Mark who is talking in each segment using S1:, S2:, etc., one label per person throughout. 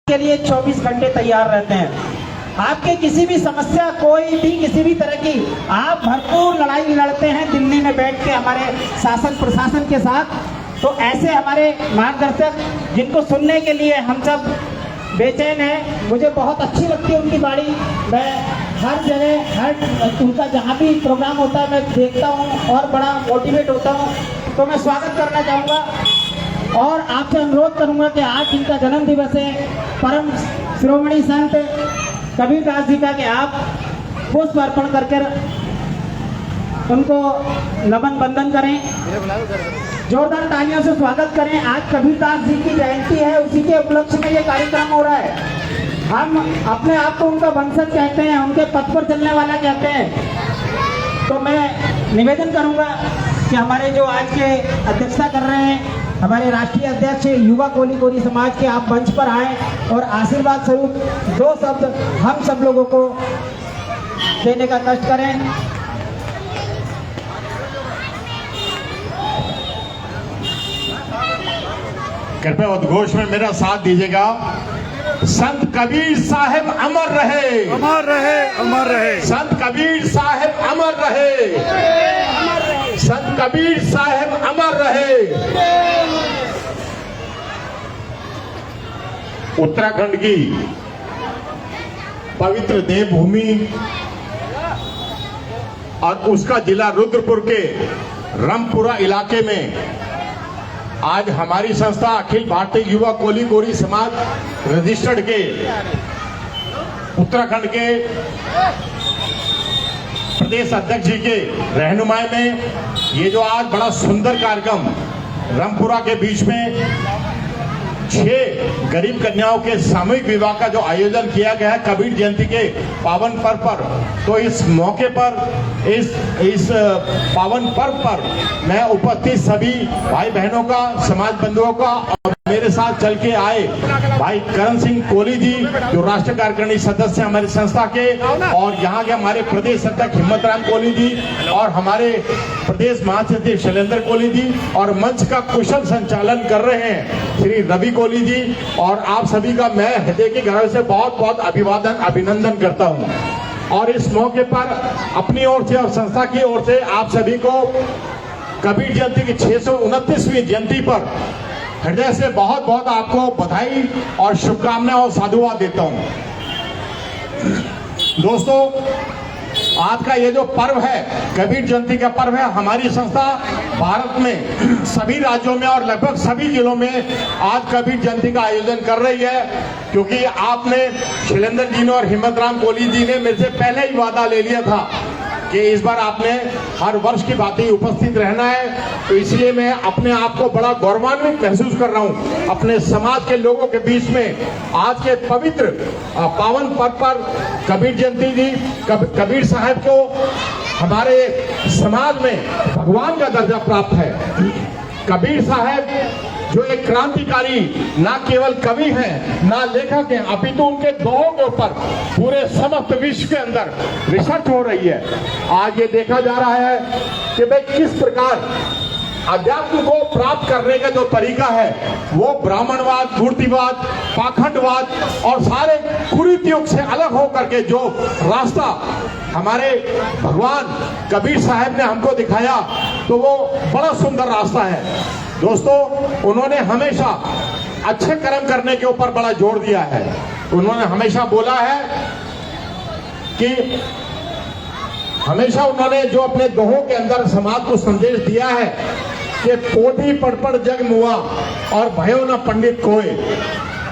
S1: के लिए 24 घंटे तैयार रहते हैं। आपके किसी भी समस्या, कोई भी किसी भी तरह की, आप भरपूर लड़ाई लड़ते हैं दिल्ली में बैठ के हमारे शासन प्रशासन के साथ। तो ऐसे हमारे मार्गदर्शक जिनको सुनने के लिए हम सब बेचैन हैं, मुझे बहुत अच्छी लगती है उनकी बाड़ी। मैं हर जगह हर उनका जहाँ भी प्रोग्राम होता है मैं देखता हूँ और बड़ा मोटिवेट होता हूँ। तो मैं स्वागत करना चाहूँगा और आपसे अनुरोध करूँगा कि आज इनका जन्म दिवस है, परम श्रोमणी संत कबीरदास जी का, कि आप पुष्प अर्पण करके उनको नमन बंदन करें, जोरदार तालियों से स्वागत करें। आज कबीरदास जी की जयंती है, उसी के उपलक्ष्य में ये कार्यक्रम हो रहा है। हम अपने आप को उनका वंशज कहते हैं, उनके पथ पर चलने वाला कहते हैं। तो मैं निवेदन करूंगा कि हमारे जो आज के अध्यक्षता कर रहे हैं, हमारे राष्ट्रीय अध्यक्ष युवा कोली कोरी समाज के, आप मंच पर आए और आशीर्वाद स्वरूप 2 शब्द हम सब लोगों को देने का कष्ट करें।
S2: कृपया उद्घोष में मेरा साथ दीजिएगा। संत कबीर साहिब अमर रहे,
S3: अमर रहे, अमर रहे।
S2: संत कबीर साहिब अमर रहे, संत कबीर साहिब अमर रहे। उत्तराखंड की पवित्र देवभूमि और उसका जिला रुद्रपुर के रामपुरा इलाके में आज हमारी संस्था अखिल भारतीय युवा कोली कोरी समाज रजिस्टर्ड के उत्तराखंड के प्रदेश अध्यक्ष जी के रहनुमाई में ये जो आज बड़ा सुंदर कार्यक्रम रामपुरा के बीच में 6 गरीब कन्याओं के सामूहिक विवाह का जो आयोजन किया गया है कबीर जयंती के पावन पर्व पर, तो इस मौके पर इस पावन पर्व पर मैं उपस्थित सभी भाई बहनों का, समाज बंधुओं का और मेरे साथ चल के आए भाई करण सिंह कोली जी जो राष्ट्रीय कार्यकारिणी सदस्य हमारी संस्था के, और यहाँ के हमारे प्रदेश अध्यक्ष हिम्मत राम कोली जी और हमारे प्रदेश महासचिव शैलेंद्र कोली जी, और मंच का कुशल संचालन कर रहे हैं श्री रवि कोली जी, और आप सभी का मैं हृदय की गहराई से बहुत बहुत अभिनंदन करता हूँ। और इस मौके पर अपनी ओर से और संस्था की ओर से आप सभी को कबीर जयंती की 629वीं जयंती पर हृदय से बहुत बहुत आपको बधाई और शुभकामनाएं और साधुवाद देता हूं। दोस्तों, आज का ये जो पर्व है कबीर जयंती का पर्व है, हमारी संस्था भारत में सभी राज्यों में और लगभग सभी जिलों में आज कबीर जयंती का आयोजन कर रही है, क्योंकि आपने शैलेंद्र जी ने और हिम्मत राम कोली जी ने मेरे से पहले ही वादा ले लिया था कि इस बार आपने हर वर्ष की बात ही उपस्थित रहना है। तो इसलिए मैं अपने आप को बड़ा गौरवान्वित महसूस कर रहा हूं अपने समाज के लोगों के बीच में आज के पवित्र पावन पर्व पर कबीर जयंती जी कबीर साहब को हमारे समाज में भगवान का दर्जा प्राप्त है। कबीर साहब जो एक क्रांतिकारी ना केवल कवि हैं, ना लेखक हैं, अपितु उनके दोहों के ऊपर पूरे समस्त विश्व के अंदर रिसर्च हो रही है। आज ये देखा जा रहा है कि भाई किस प्रकार अध्यात्म को प्राप्त करने का जो तरीका है वो ब्राह्मणवाद, मूर्तिवाद, पाखंडवाद और सारे कुरीतियों से अलग हो करके जो रास्ता हमारे भगवान कबीर साहब ने हमको दिखाया, तो वो बड़ा सुंदर रास्ता है। दोस्तों, उन्होंने हमेशा अच्छे कर्म करने के ऊपर बड़ा जोर दिया है। उन्होंने हमेशा बोला है कि हमेशा उन्होंने जो अपने दोहों के अंदर समाज को संदेश दिया है कि पोथी पढ़ जग मुआ और भयो न पंडित कोय,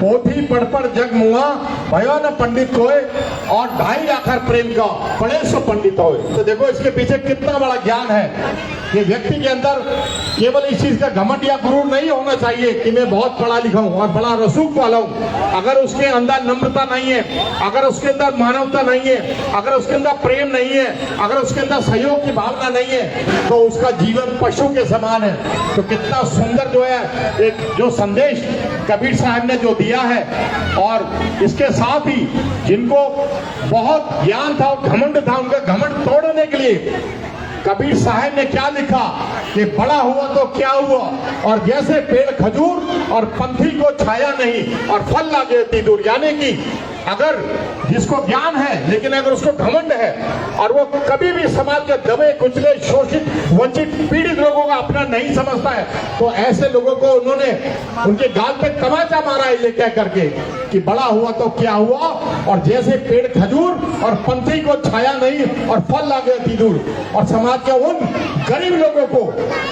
S2: पोथी पढ़ जग मुआ भयो न पंडित कोय, और 2.5 आखर प्रेम का पढ़े सो पंडित होए। तो देखो इसके पीछे कितना बड़ा ज्ञान है कि व्यक्ति के अंदर केवल इस चीज का घमंड या गुरूर नहीं होना चाहिए कि मैं बहुत पढ़ा लिखा हूं और बड़ा रसूख वाला हूं। अगर उसके अंदर नम्रता नहीं है, अगर उसके अंदर मानवता नहीं है, अगर उसके अंदर प्रेम नहीं है, अगर उसके अंदर सहयोग की भावना नहीं है, तो उसका जीवन पशु के समान है। तो कितना सुंदर जो है एक जो संदेश कबीर साहब ने जो दिया है, और इसके साथ ही जिनको बहुत ज्ञान था और घमंड था, उनका घमंड तोड़ने के लिए कबीर साहब ने क्या लिखा कि बड़ा हुआ तो क्या हुआ, और जैसे पेड़ खजूर और पंथी को छाया नहीं और फल लागे इतनी दूर। यानी कि अगर जिसको ज्ञान है लेकिन अगर उसको घमंड है और वो कभी भी समाज के दबे कुचले शोषित वंचित पीड़ित लोगों का अपना नहीं समझता है, तो ऐसे लोगों को उन्होंने उनके गाल पे तमाचा मारा है ये कह करके कि बड़ा हुआ तो क्या हुआ, और जैसे पेड़ खजूर और पंथी को छाया नहीं और फल लागे इतनी दूर। और समाज के उन गरीब लोगों को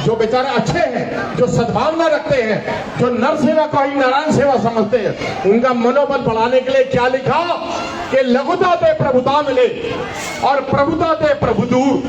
S2: जो बेचारे अच्छे हैं, जो सद्भावना रखते हैं, जो नर सेवा को ही नारायण सेवा समझते हैं, उनका मनोबल बढ़ाने के लिए क्या लिखा कि लघुता ते प्रभुता मिले और प्रभुता ते प्रभु दूर।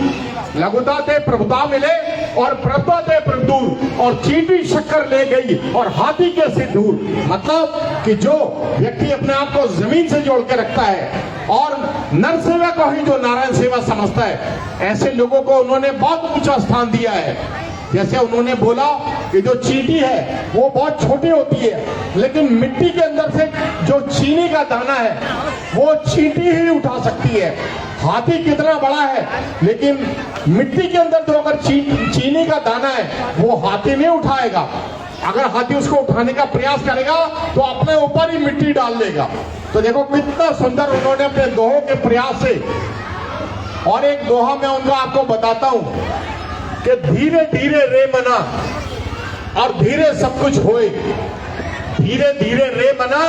S2: लघुता ते प्रभुता मिले और प्रभुता ते प्रभु दूर, और चींटी शक्कर ले गई और हाथी के सिर दूर। मतलब कि जो व्यक्ति अपने आप को जमीन से जोड़ के रखता है और नर सेवा को ही जो नारायण सेवा समझता है, ऐसे लोगों को उन्होंने बहुत ऊंचा स्थान दिया है। जैसे उन्होंने बोला कि जो चींटी है वो बहुत छोटी होती है, लेकिन मिट्टी के अंदर से जो चीनी का दाना है वो चींटी ही उठा सकती है। हाथी कितना बड़ा है, लेकिन मिट्टी के अंदर जो अगर चीनी का दाना है वो हाथी नहीं उठाएगा। अगर हाथी उसको उठाने का प्रयास करेगा तो अपने ऊपर ही मिट्टी डाल देगा। तो देखो कितना सुंदर उन्होंने अपने दोहों के प्रयास से, और एक दोहा मैं उनका आपको बताता हूं कि धीरे धीरे रे मना और धीरे सब कुछ होए। धीरे धीरे रे मना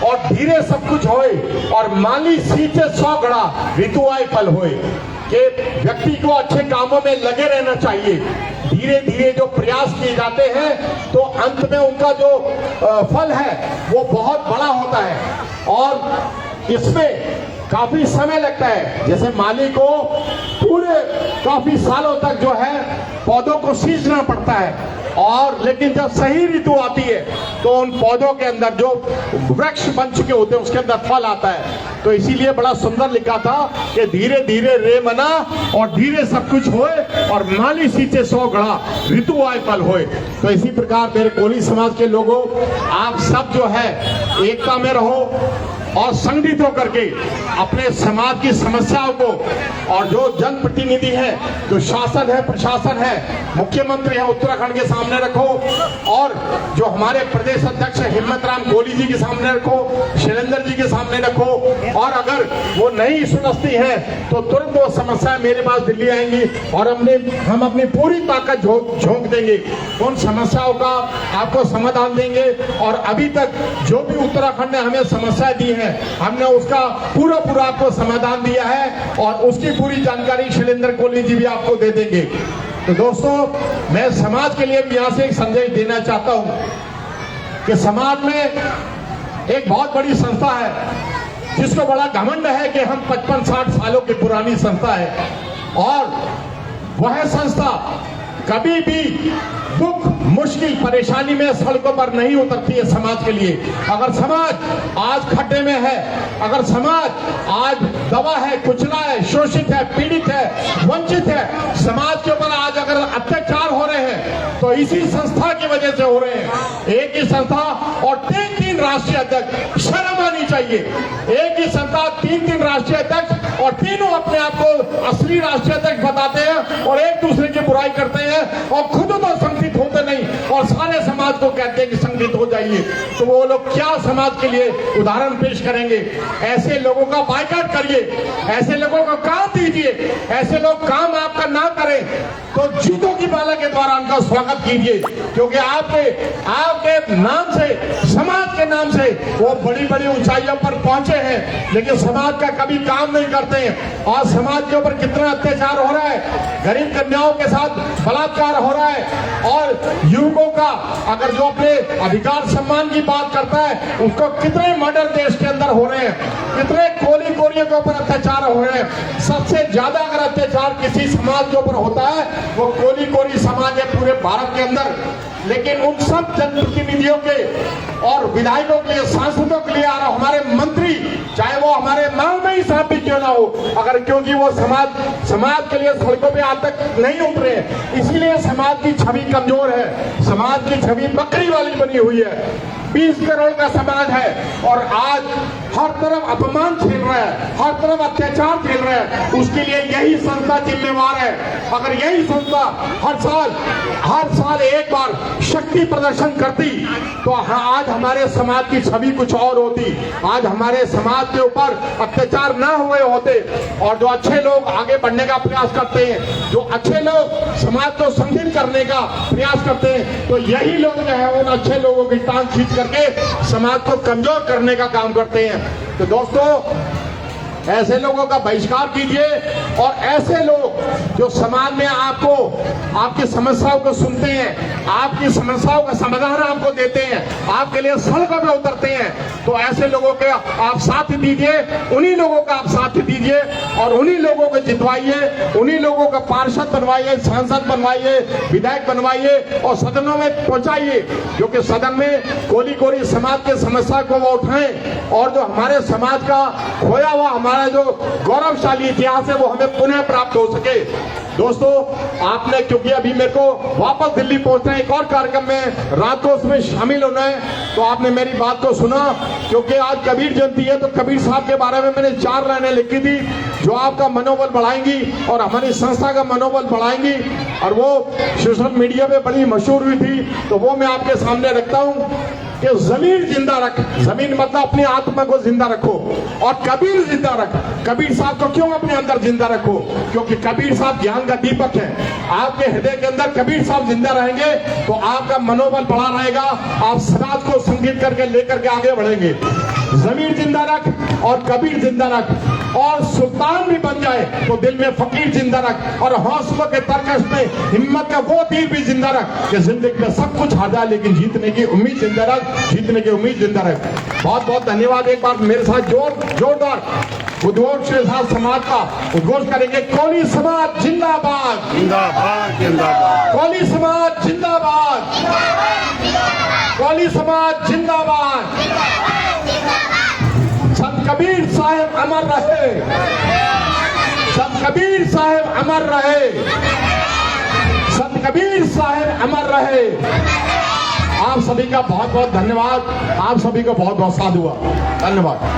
S2: और धीरे सब कुछ होए, और माली सींचे 100 घड़ा ऋतु आए फल होए। कि व्यक्ति को अच्छे कामों में लगे रहना चाहिए। धीरे धीरे जो प्रयास किए जाते हैं तो अंत में उनका जो फल है वो बहुत बड़ा होता है, और इसमें काफी समय लगता है। जैसे माली को पूरे काफी सालों तक जो है पौधों को सींचना पड़ता है, और लेकिन जब सही ऋतु आती है तो उन पौधों के अंदर जो वृक्ष बन चुके होते हैं उसके अंदर फल आता है। तो इसीलिए बड़ा सुंदर लिखा था कि धीरे धीरे रे मना और धीरे सब कुछ होए, और माली सींचे 100 घड़ा ऋतु आए फल होए। तो इसी प्रकार मेरे कोली समाज के लोगों, आप सब जो है एकता में रहो और संगठित होकर के अपने समाज की समस्याओं को, और जो जनप्रतिनिधि है, जो शासन है, प्रशासन है, मुख्यमंत्री है, उत्तराखंड के सामने रखो, और जो हमारे प्रदेश अध्यक्ष हिम्मत राम कोहली जी के सामने रखो, शैलेंद्र जी के सामने रखो। और अगर वो नहीं सुलझती है तो तुरंत वो समस्याएं मेरे पास दिल्ली आएंगी और हम अपनी पूरी ताकत झोंक देंगे, उन समस्याओं का आपको समाधान देंगे। और अभी तक जो भी उत्तराखंड ने हमें समस्याएं दी है, हमने उसका पूरा आपको समाधान दिया है, और उसकी पूरी जानकारी शैलेंद्र कोहली जी भी आपको दे देंगे। तो दोस्तों, मैं समाज के लिए भी यहां से एक संदेश देना चाहता हूं कि समाज में एक बहुत बड़ी संस्था है जिसको बड़ा घमंड है कि हम 55-60 सालों की पुरानी संस्था है, और वह संस्था कभी भी दुख मुश्किल परेशानी में सड़कों पर नहीं उतरती है समाज के लिए। अगर समाज आज खड्डे में है, अगर समाज आज दबा है, कुचला है, शोषित है, पीड़ित है, वंचित है, समाज के ऊपर आज अगर अत्याचार हो रहे हैं तो इसी संस्था की वजह से हो रहे हैं। एक ही संस्था और 3 राष्ट्रीय अध्यक्ष, शर्म आनी चाहिए। एक ही संस्था 3 राष्ट्रीय अध्यक्ष, और तीनों अपने आप को असली राष्ट्रीय अध्यक्ष बताते हैं और एक दूसरे की बुराई करते हैं, और खुद तो संगठित होते नहीं और सारे समाज को कहते हैं कि संगठित हो जाइए। तो वो लोग क्या समाज के लिए उदाहरण पेश करेंगे? ऐसे लोगों का बायकॉट करिए, ऐसे लोगों को काम दीजिए। ऐसे लोग काम आपका ना करें तो जूतों की माला के द्वारा उनका स्वागत कीजिए, क्योंकि आपके नाम से, समाज के नाम से वो बड़ी बड़ी ऊंचाइयों पर पहुंचे हैं, लेकिन समाज का कभी काम नहीं करते हैं। और समाज के ऊपर कितना अत्याचार हो रहा है, गरीब कन्याओं के साथ बलात्कार हो रहा है, और युवकों का अगर जो अपने अधिकार सम्मान की बात करता है उसको कितने मर्डर देश के अंदर हो रहे हैं, कितने कोलियों के ऊपर अत्याचार हो रहे हैं। सबसे ज्यादा अगर अत्याचार किसी समाज के ऊपर होता है वो कोली समाज है पूरे भारत के अंदर। लेकिन उन सब जनप्रतिनिधियों के और विधायकों के लिए, सांसदों के लिए, और हमारे मंत्री, चाहे वो हमारे नाम में ही साहब भी क्यों ना हो, अगर क्योंकि वो समाज के लिए सड़कों पे आज तक नहीं उतरे, इसीलिए समाज की छवि कमजोर है, समाज की छवि बकरी वाली बनी हुई है। 20 करोड़ का समाज है, और आज हर तरफ अपमान झेल रहा है, हर तरफ अत्याचार झेल रहा है, उसके लिए यही संस्था जिम्मेवार है। अगर यही संस्था हर साल एक बार शक्ति प्रदर्शन करती तो आज हमारे समाज की छवि कुछ और होती। आज हमारे समाज के ऊपर अत्याचार न हुए होते और जो अच्छे लोग आगे बढ़ने का प्रयास करते हैं, जो अच्छे लोग समाज को संगठित करने का प्रयास करते हैं, तो यही लोग जो है उन अच्छे लोगों की टांग खींच करके समाज को कमजोर करने का काम करते हैं। तो दोस्तों, ऐसे लोगों का बहिष्कार कीजिए और ऐसे लोग जो समाज में आपको आपकी समस्याओं को सुनते हैं, आपकी समस्याओं का समाधान आपको देते हैं, आपके लिए सड़कों पे उतरते हैं, तो ऐसे लोगों के आप साथ दीजिए, उन्हीं लोगों का आप साथ दीजिए और उन्हीं लोगों को जितवाइए, उन्हीं लोगों का पार्षद बनवाइए, सांसद बनवाइए, विधायक बनवाइए और सदनों में पहुंचाइए, जो कि सदन में कोली कोली समाज के समस्या को वो उठाएं और जो हमारे समाज का खोया हुआ हमारा जो गौरवशाली इतिहास है वो हमें पुनः प्राप्त हो सके। दोस्तों, आपने क्योंकि अभी मेरे को वापस दिल्ली पहुंचना है, एक और कार्यक्रम में रात को उसमें शामिल होना है, तो आपने मेरी बात को सुना। क्योंकि आज कबीर जयंती है तो कबीर साहब के बारे में मैंने 4 लाइनें लिखी थी जो आपका मनोबल बढ़ाएंगी और हमारी संस्था का मनोबल बढ़ाएंगी, और वो सोशल मीडिया पे बड़ी मशहूर हुई थी, तो वो मैं आपके सामने रखता हूँ कि जमीन जिंदा रख, जमीन मतलब अपनी आत्मा को जिंदा रखो, और कबीर जिंदा रख। कबीर साहब को क्यों अपने अंदर जिंदा रखो? क्योंकि कबीर साहब ज्ञान का दीपक है। आपके हृदय के अंदर कबीर साहब जिंदा रहेंगे तो आपका मनोबल बढ़ा रहेगा, आप समाज को संगठित करके लेकर के आगे बढ़ेंगे। जमीन जिंदा रख और कबीर जिंदा रख, और सुल्तान भी बन जाए तो दिल में फकीर जिंदा रख, और हौसलों के तरकश में हिम्मत का वो तीर भी जिंदा रख कि जिंदगी में सब कुछ आ जाए लेकिन जीतने की उम्मीद जिंदा रख, जीतने की उम्मीद जिंदा रख। बहुत बहुत धन्यवाद। एक बार मेरे साथ जोरदार उद्घोष के साथ समाज का उद्घोष करेंगे। कोली समाज जिंदाबाद,
S3: जिंदाबाद जिंदाबाद,
S2: कोली समाज जिंदाबाद, कोली समाज जिंदाबाद। संत कबीर साहब अमर रहे, संत कबीर साहब अमर रहे, संत कबीर साहब अमर रहे। आप सभी का बहुत बहुत धन्यवाद, आप सभी को बहुत बहुत साधुवाद, धन्यवाद।